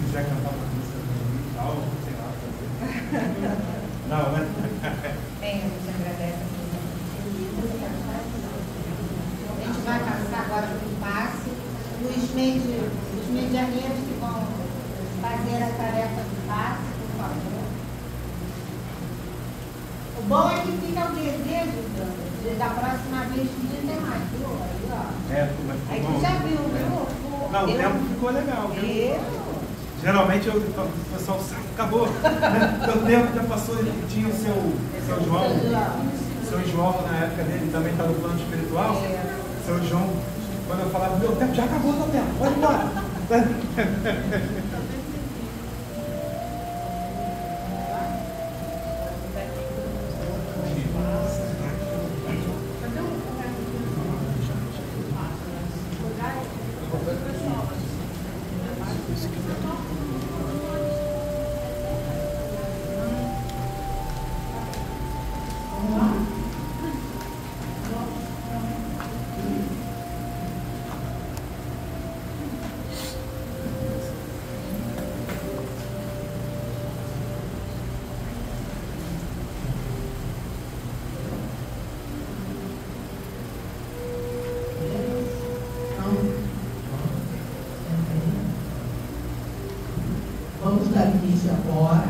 S4: quiser cantar uma música e tal, sei lá, fazer. Não, né?
S1: Bem, a gente agradece a gente vai passar agora para o passe. Os medianeiros que vão fazer a tarefa do passe, por favor. O bom é que fica o desejo da próxima vez podia ter mais, viu? Aí, ó. Aí tu já viu, viu?
S4: Não, o tempo ficou legal, viu? Geralmente o pessoal sabe, acabou. O tempo já passou, tinha o seu João, na época dele, também está no plano espiritual. Seu João, quando eu falava, meu tempo já acabou, meu tempo, pode ir embora.
S7: Vamos dar início agora.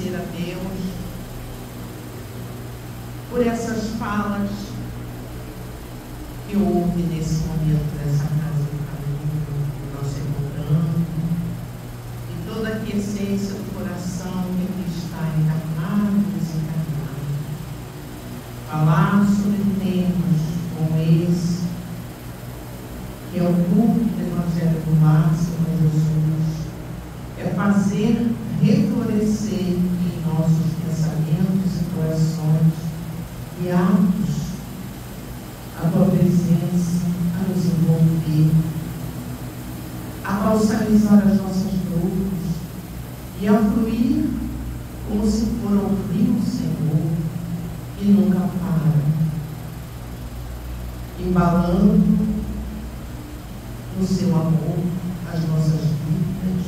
S8: agradecer a Deus por essas falas que houve nesse momento nessa casa de caminho, do nosso irmão e toda a aquiescência do coração que aqui está encarnado e desencarnado. Falar sobre temas como esse, que é o culto do Evangelho do Lar, Senhor Jesus, é fazer reflorescer em nossos pensamentos e corações e atos a tua presença, a nos envolver, a balsamizar as nossas dores e a fluir como se for um rio, Senhor, que nunca para, embalando no seu amor as nossas vidas,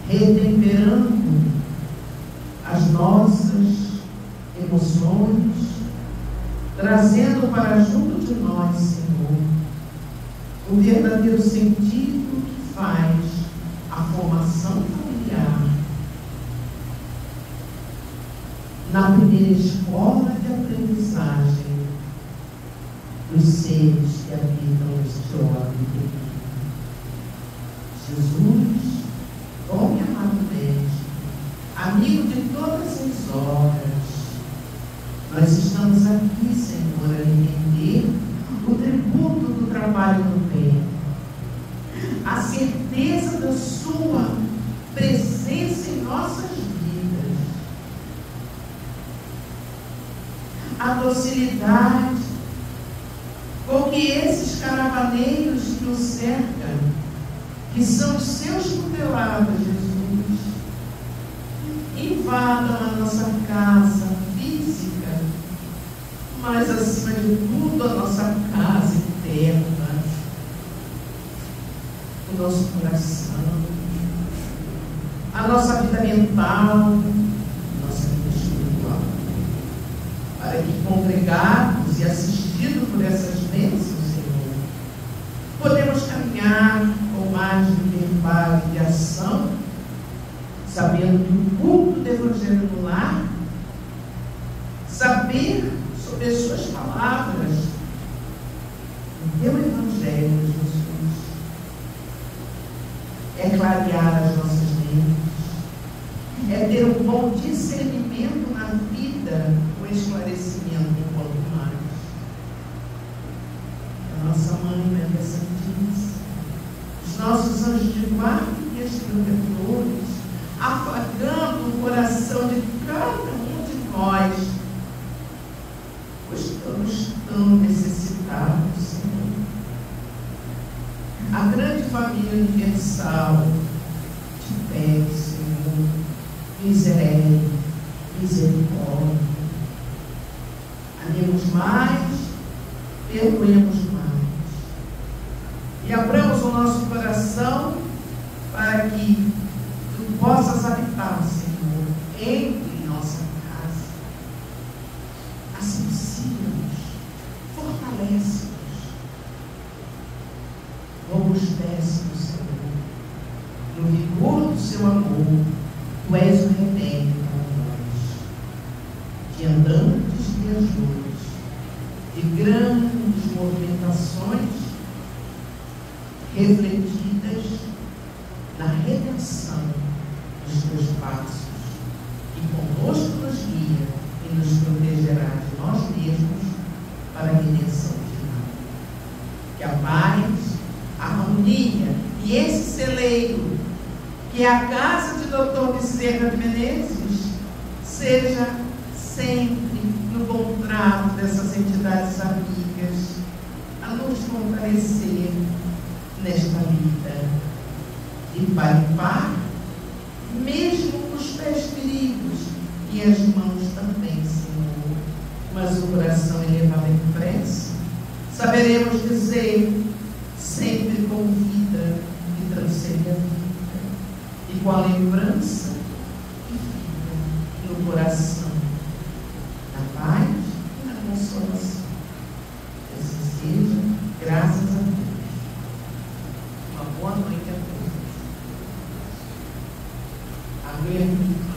S8: retemperando as nossas emoções, trazendo para junto de nós, Senhor, o verdadeiro sentido que faz a formação familiar na primeira escola de aprendizagem dos seres que habitam este orbe pequeno. Jesus, bom e amado Mestre, amigo de todas as horas, nós estamos aqui, Senhor, a entender o tributo do trabalho do bem, a certeza da sua presença em nossas vidas, a docilidade com que esses caravaneiros que o cercam, que são os seus tutelados, Jesus, invadam a nossa casa física, mas acima de tudo a nossa casa interna, o nosso coração, a nossa vida mental, a nossa vida espiritual, para que congregados e assistidos por essas bênçãos, Senhor, podemos caminhar com mais liberdade de ação, sabendo que o culto do Evangelho no lar, saber sobre as suas palavras, o teu Evangelho, Jesus, é clarear as nossas mentes, é ter um bom discernimento na vida, o esclarecimento enquanto mais. A nossa Mãe, Maria Santíssima, os nossos anjos de guarda e as protetores, afagando o coração de cada um de nós, pois estamos tão necessitados, Senhor. A grande família universal te pede, Senhor, misericórdia. Amemos mais, perdoemos mais. E abramos o nosso coração para que tu possas habitar, Senhor, entre nossa casa. Associa-nos, fortalece-nos, robustece-nos, Senhor, no vigor do seu amor. Tu és o remédio para nós, de andantes viajores, de grandes movimentações refletidas na redenção dos teus passos, que conosco nos guia e nos protegerá de nós mesmos para a redenção final. Que a paz, a harmonia e esse celeiro, que é a casa de Dr. Bezerra de Menezes, seja sempre no bom trato dessas entidades amigas, a nos fortalecer nesta vida, de par em par, mesmo com os pés feridos e as mãos também, Senhor, mas o coração elevado em prece, saberemos dizer sempre com vida que transcende a vida, e com a lembrança que fica no coração, na paz e na consolação. Assim seja, graças a Deus. Uma boa noite a todos. Amém.